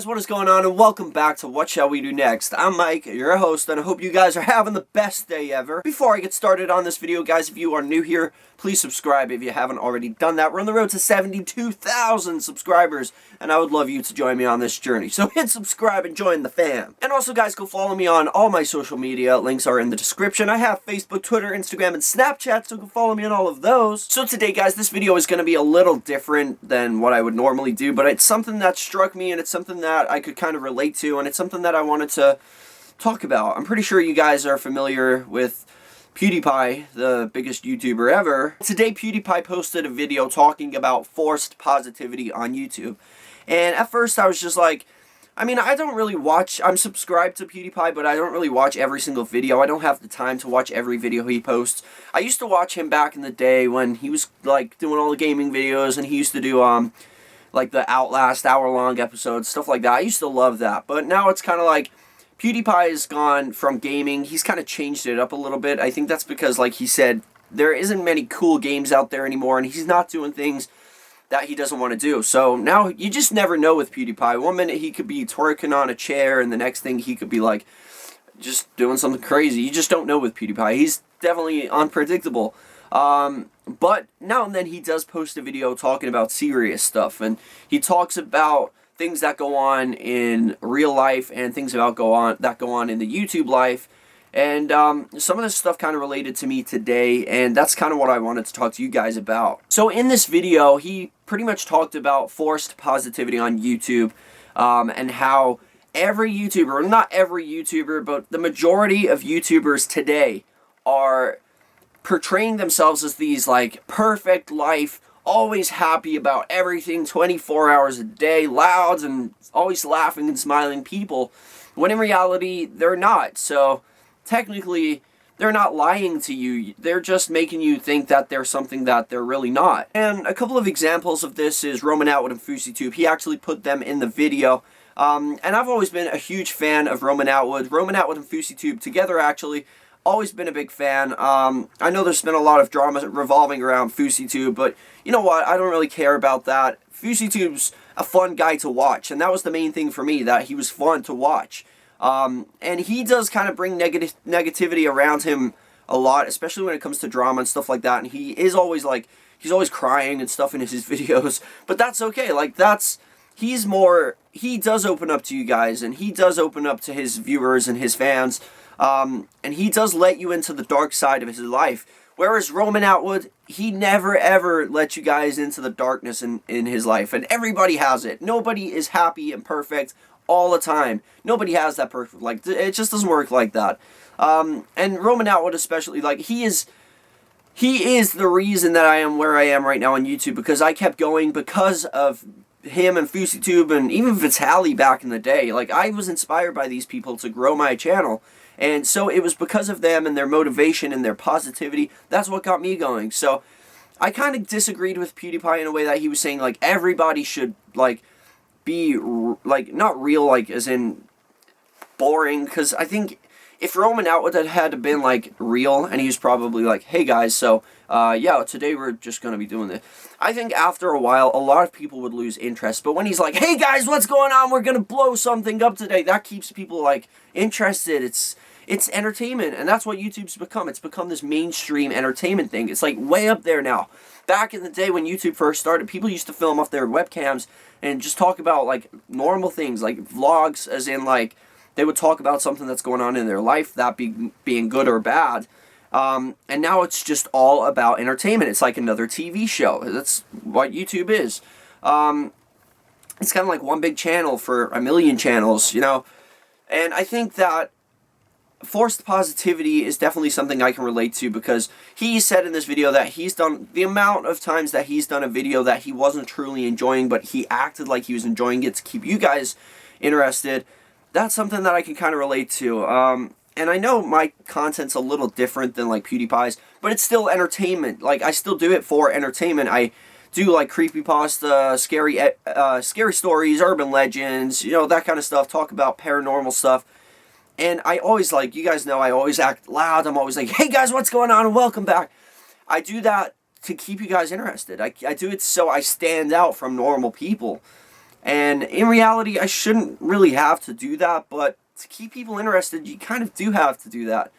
guys, what is going on, and welcome back to What Shall We Do Next. I'm Mike, your host, and I hope you guys are having the best day ever. Before I get started on this video, guys, if you are new here, please subscribe if you haven't already done that. We're on the road to 72,000 subscribers, and I would love you to join me on this journey. So hit subscribe and join the fam. And also, guys, go follow me on all my social media. Links are in the description. I have Facebook, Twitter, Instagram, and Snapchat, so go follow me on all of those. So today, guys, this video is going to be a little different than what I would normally do, but it's something that struck me, and it's something that I could kind of relate to, and it's something that I wanted to talk about. I'm pretty sure you guys are familiar with PewDiePie, the biggest YouTuber ever. Today, PewDiePie posted a video talking about forced positivity on YouTube. And at first, I was just like, I mean, I don't really watch, I'm subscribed to PewDiePie, but I don't really watch every single video. I don't have the time to watch every video he posts. I used to watch him back in the day when he was, like, doing all the gaming videos, and he used to do, like, the Outlast hour-long episodes, stuff like that. I used to love that. But now it's kind of like, PewDiePie has gone from gaming, he's kind of changed it up a little bit. I think that's because, like he said, there isn't many cool games out there anymore, and he's not doing things that he doesn't want to do. So now, you just never know with PewDiePie. One minute he could be twerking on a chair, and the next thing he could be, like, just doing something crazy. You just don't know with PewDiePie. He's definitely unpredictable. But now and then he does post a video talking about serious stuff, and he talks about things that go on in real life and things that go on in the YouTube life. And some of this stuff kind of related to me today, and that's kind of what I wanted to talk to you guys about. So in this video, he pretty much talked about forced positivity on YouTube, and how every YouTuber, or not every YouTuber, but the majority of YouTubers today are portraying themselves as these, like, perfect life, always happy about everything, 24 hours a day, loud and always laughing and smiling people, when in reality, they're not. So technically, they're not lying to you. They're just making you think that they're something that they're really not. And a couple of examples of this is Roman Atwood and FouseyTube. He actually put them in the video. And I've always been a huge fan of Roman Atwood. Roman Atwood and FouseyTube together, actually, always been a big fan. I know there's been a lot of drama revolving around FouseyTube, but you know what? I don't really care about that. FouseyTube's a fun guy to watch, and that was the main thing for me, that he was fun to watch. And he does kind of bring negativity around him a lot, especially when it comes to drama and stuff like that. And he is always, like, he's always crying and stuff in his videos, but that's okay. Like, he does open up to you guys, and he does open up to his viewers and his fans. And he does let you into the dark side of his life. Whereas Roman Atwood, he never ever let you guys into the darkness in his life. And everybody has it. Nobody is happy and perfect all the time. Nobody has that perfect, like, it just doesn't work like that. And Roman Atwood especially, like, he is the reason that I am where I am right now on YouTube, because I kept going because of him and FouseyTube and even Vitaly back in the day. Like, I was inspired by these people to grow my channel. And so it was because of them and their motivation and their positivity, that's what got me going. So I kind of disagreed with PewDiePie in a way that he was saying, like, everybody should, like, be, like, not real, like, as in boring. Because I think if Roman Atwood had been, like, real, and he was probably like, hey guys, so, yeah, today we're just going to be doing this, I think after a while, a lot of people would lose interest. But when he's like, hey guys, what's going on? We're going to blow something up today, that keeps people, like, interested. It's entertainment, and that's what YouTube's become. It's become this mainstream entertainment thing. It's, like, way up there now. Back in the day when YouTube first started, people used to film off their webcams and just talk about, like, normal things, like vlogs, as in, like, they would talk about something that's going on in their life, that being good or bad. And now it's just all about entertainment. It's like another TV show. That's what YouTube is. It's kind of like one big channel for a million channels, you know? And I think that forced positivity is definitely something I can relate to, because he said in this video that he's done, the amount of times that he's done a video that he wasn't truly enjoying, but he acted like he was enjoying it to keep you guys interested. That's something that I can kind of relate to. And I know my content's a little different than, like, PewDiePie's, but it's still entertainment. Like, I still do it for entertainment. I do, like, creepypasta, scary stories, urban legends, you know, that kind of stuff, talk about paranormal stuff. And I always, like, you guys know, I always act loud. I'm always like, hey guys, what's going on, and welcome back. I do that to keep you guys interested. I do it so I stand out from normal people. And in reality, I shouldn't really have to do that, but to keep people interested, you kind of do have to do that.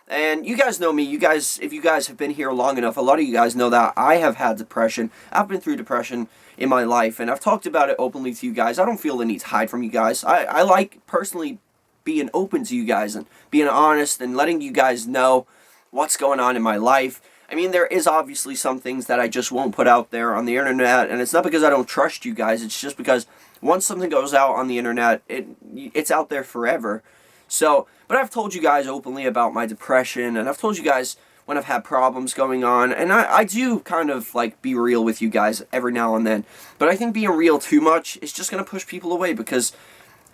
And you guys know me. You guys, if you guys have been here long enough, a lot of you guys know that I have had depression. I've been through depression in my life, and I've talked about it openly to you guys. I don't feel the need to hide from you guys. I like personally being open to you guys and being honest and letting you guys know what's going on in my life. I mean, there is obviously some things that I just won't put out there on the internet, and it's not because I don't trust you guys. It's just because once something goes out on the internet, it's out there forever. So, but I've told you guys openly about my depression, and I've told you guys when I've had problems going on, and I do kind of like be real with you guys every now and then. But I think being real too much is just going to push people away, because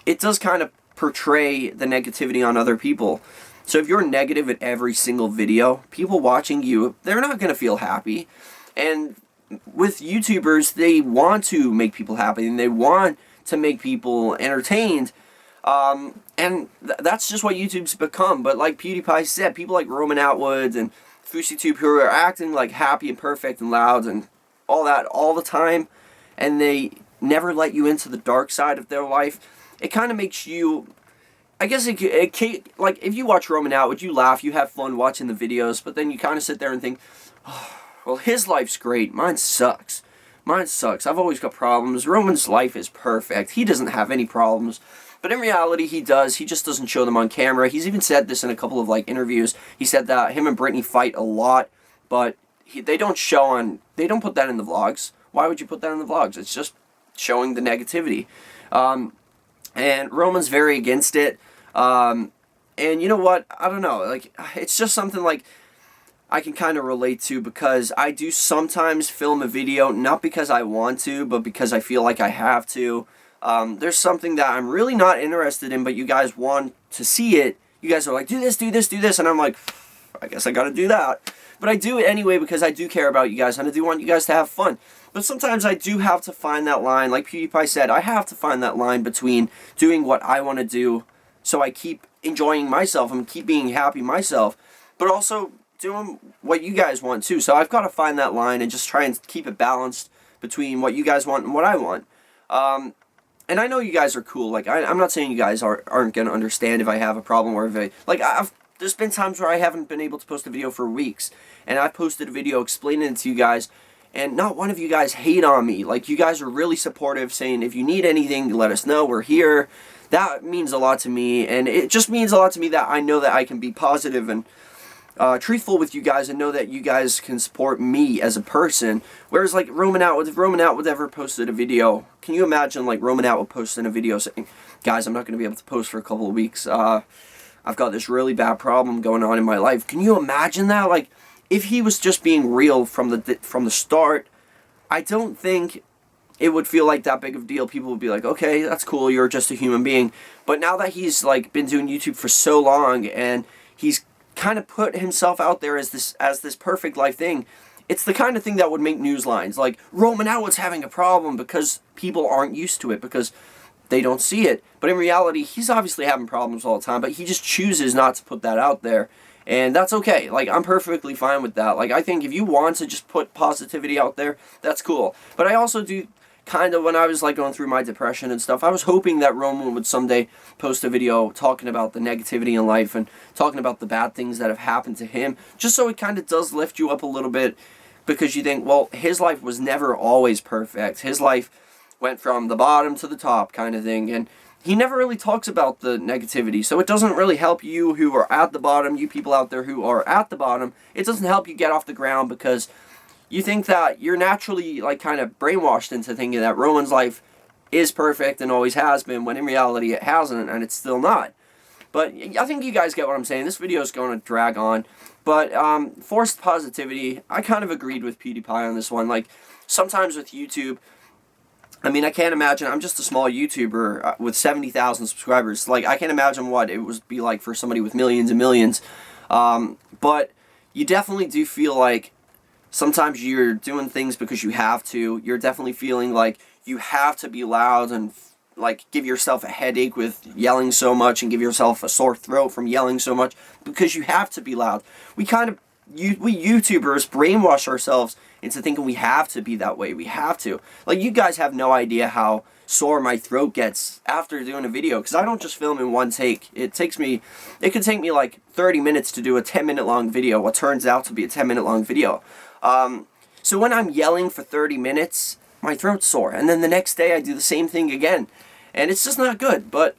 it does kind of portray the negativity on other people. So if you're negative at every single video, people watching you, they're not going to feel happy. And with YouTubers, they want to make people happy, and they want to make people entertained. And that's just what YouTube's become. But like PewDiePie said, people like Roman Atwood and FuseyTube, who are acting like happy and perfect and loud and all that all the time, and they never let you into the dark side of their life, it kind of makes you... I guess like if you watch Roman Atwood, you laugh, you have fun watching the videos, but then you kind of sit there and think, oh, well, his life's great, mine sucks. Mine sucks. I've always got problems. Roman's life is perfect. He doesn't have any problems. But in reality, he does. He just doesn't show them on camera. He's even said this in a couple of like interviews. He said that him and Brittany fight a lot, but they don't put that in the vlogs. Why would you put that in the vlogs? It's just showing the negativity. And Roman's very against it. And you know what? I don't know. Like, it's just something like I can kind of relate to, because I do sometimes film a video, not because I want to, but because I feel like I have to. There's something that I'm really not interested in, but you guys want to see it. You guys are like, do this, do this, do this. And I'm like, I guess I gotta do that. But I do it anyway because I do care about you guys, and I do want you guys to have fun. But sometimes I do have to find that line. Like PewDiePie said, I have to find that line between doing what I want to do so I keep enjoying myself and keep being happy myself, but also doing what you guys want too. So I've got to find that line and just try and keep it balanced between what you guys want and what I want. And I know you guys are cool. Like, I'm not saying you guys aren't going to understand if I have a problem, or if there's been times where I haven't been able to post a video for weeks, and I've posted a video explaining it to you guys, and not one of you guys hate on me. Like, you guys are really supportive, saying if you need anything, let us know, we're here. That means a lot to me, and it just means a lot to me that I know that I can be positive and truthful with you guys, and know that you guys can support me as a person. Whereas like Roman Atwood, if Roman Atwood ever posted a video, can you imagine like Roman Atwood posting a video saying, guys, I'm not going to be able to post for a couple of weeks, I've got this really bad problem going on in my life. Can you imagine that? Like, if he was just being real from the start, I don't think it would feel like that big of a deal. People would be like, okay, that's cool, you're just a human being. But now that he's like been doing YouTube for so long, and he's kind of put himself out there as this perfect life thing, it's the kind of thing that would make news lines. Like, Roman Atwood's having a problem because people aren't used to it, because they don't see it. But in reality, he's obviously having problems all the time, but he just chooses not to put that out there. And that's okay. Like, I'm perfectly fine with that. Like, I think if you want to just put positivity out there, that's cool. But I also do kind of, when I was like going through my depression and stuff, I was hoping that Roman would someday post a video talking about the negativity in life and talking about the bad things that have happened to him, just so it kind of does lift you up a little bit, because you think, well, his life was never always perfect. His life went from the bottom to the top kind of thing, and he never really talks about the negativity, so it doesn't really help you who are at the bottom, you people out there who are at the bottom. It doesn't help you get off the ground, because you think that you're naturally like kind of brainwashed into thinking that Roman's life is perfect and always has been, when in reality it hasn't, and it's still not. But I think you guys get what I'm saying. This video is going to drag on. But forced positivity, I kind of agreed with PewDiePie on this one. Like, sometimes with YouTube, I mean, I can't imagine, I'm just a small YouTuber with 70,000 subscribers. Like, I can't imagine what it would be like for somebody with millions and millions. But you definitely do feel like sometimes you're doing things because you have to. You're definitely feeling like you have to be loud and like give yourself a headache with yelling so much, and give yourself a sore throat from yelling so much, because you have to be loud. We YouTubers brainwash ourselves into thinking we have to be that way. We have to. Like, you guys have no idea how sore my throat gets after doing a video, because I don't just film in one take. It could take me like 30 minutes to do a 10-minute long video, what turns out to be a 10-minute long video. So when I'm yelling for 30 minutes, my throat's sore, and then the next day I do the same thing again, and it's just not good. But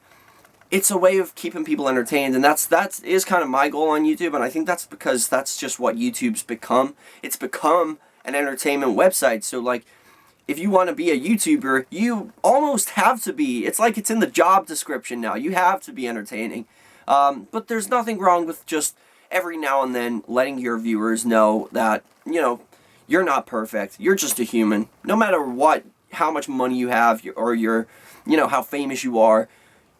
it's a way of keeping people entertained, and that is kind of my goal on YouTube, and I think that's because that's just what YouTube's become. It's become an entertainment website. So like, if you want to be a YouTuber, you almost have to be. It's like it's in the job description now. You have to be entertaining. But there's nothing wrong with just every now and then letting your viewers know that, you know, you're not perfect. You're just a human. No matter what, how much money you have, or you know, how famous you are,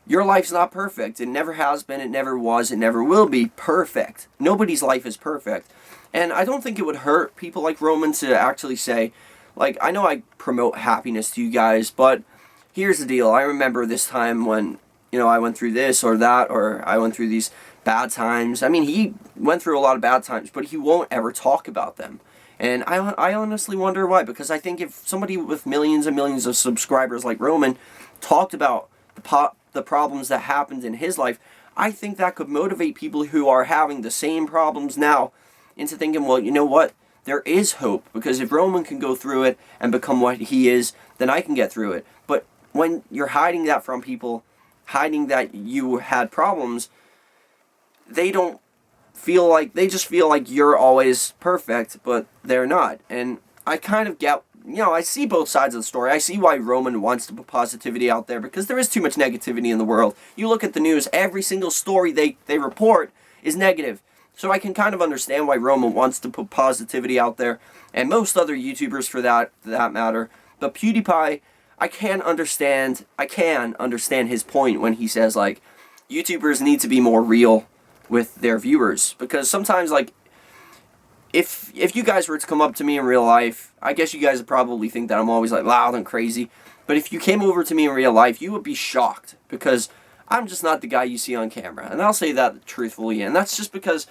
your life's not perfect. It never has been, it never was, it never will be perfect. Nobody's life is perfect. And I don't think it would hurt people like Roman to actually say, like, I know I promote happiness to you guys, but here's the deal. I remember this time when, you know, I went through this or that, or I went through these bad times. I mean, he went through a lot of bad times, but he won't ever talk about them. And I honestly wonder why, because I think if somebody with millions and millions of subscribers like Roman talked about the problems that happened in his life, I think that could motivate people who are having the same problems now into thinking, well, you know what? There is hope, because if Roman can go through it and become what he is, then I can get through it. But when you're hiding that from people, hiding that you had problems, they just feel like you're always perfect, but they're not. And I kind of get, you know, I see both sides of the story. I see why Roman wants to put positivity out there, because there is too much negativity in the world. You look at the news, every single story they report is negative. So I can kind of understand why Roman wants to put positivity out there, and most other YouTubers for that matter. But PewDiePie, I can understand his point when he says, like, YouTubers need to be more real with their viewers, because sometimes, like, if you guys were to come up to me in real life, I guess you guys would probably think that I'm always like loud and crazy. But if you came over to me in real life, you would be shocked, because I'm just not the guy you see on camera. And I'll say that truthfully, and that's just because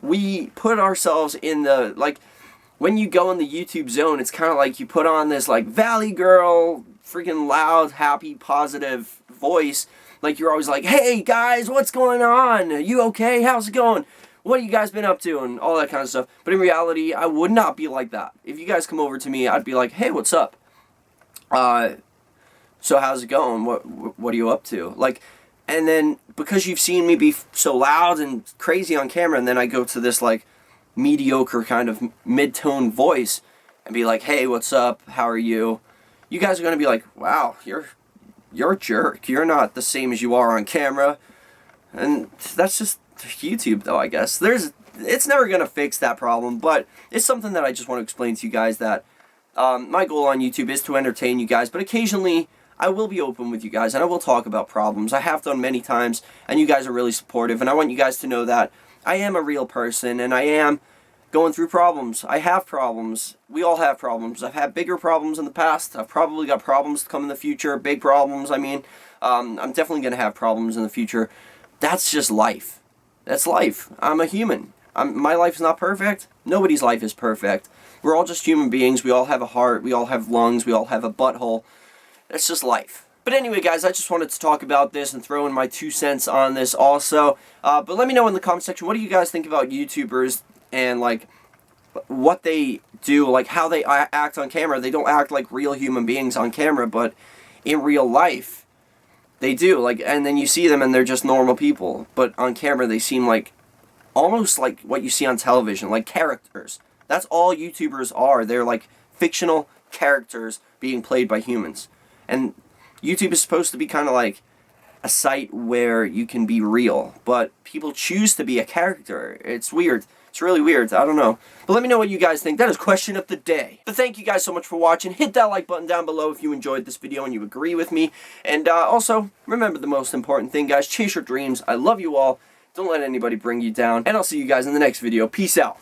we put ourselves in the, like, when you go in the YouTube zone, it's kind of like you put on this, like, Valley Girl, freaking loud, happy, positive voice. Like, you're always like, hey, guys, what's going on? Are you okay? How's it going? What have you guys been up to? And all that kind of stuff. But in reality, I would not be like that. If you guys come over to me, I'd be like, hey, what's up? So how's it going? What are you up to? Like, and then, because you've seen me be so loud and crazy on camera, and then I go to this, like, mediocre kind of mid-tone voice and be like, hey, what's up? How are you? You guys are going to be like, wow, you're a jerk. You're not the same as you are on camera. And that's just YouTube, though, I guess. It's never going to fix that problem, but it's something that I just want to explain to you guys, that my goal on YouTube is to entertain you guys, but occasionally I will be open with you guys, and I will talk about problems. I have done many times, and you guys are really supportive, and I want you guys to know that I am a real person, and I am going through problems. I have problems. We all have problems. I've had bigger problems in the past. I've probably got problems to come in the future, big problems, I mean. I'm definitely going to have problems in the future. That's just life. That's life. I'm a human. My life's not perfect. Nobody's life is perfect. We're all just human beings. We all have a heart. We all have lungs. We all have a butthole. That's just life. But anyway, guys, I just wanted to talk about this and throw in my 2 cents on this also. But let me know in the comment section, what do you guys think about YouTubers and, like, what they do, like, how they act on camera. They don't act like real human beings on camera, but in real life, they do. Like, and then you see them and they're just normal people. But on camera, they seem like, almost like what you see on television, like characters. That's all YouTubers are. They're like fictional characters being played by humans. And YouTube is supposed to be kind of like a site where you can be real, but people choose to be a character. It's weird. It's really weird. I don't know. But let me know what you guys think. That is question of the day. But thank you guys so much for watching. Hit that like button down below if you enjoyed this video and you agree with me. And also, remember the most important thing, guys. Chase your dreams. I love you all. Don't let anybody bring you down. And I'll see you guys in the next video. Peace out.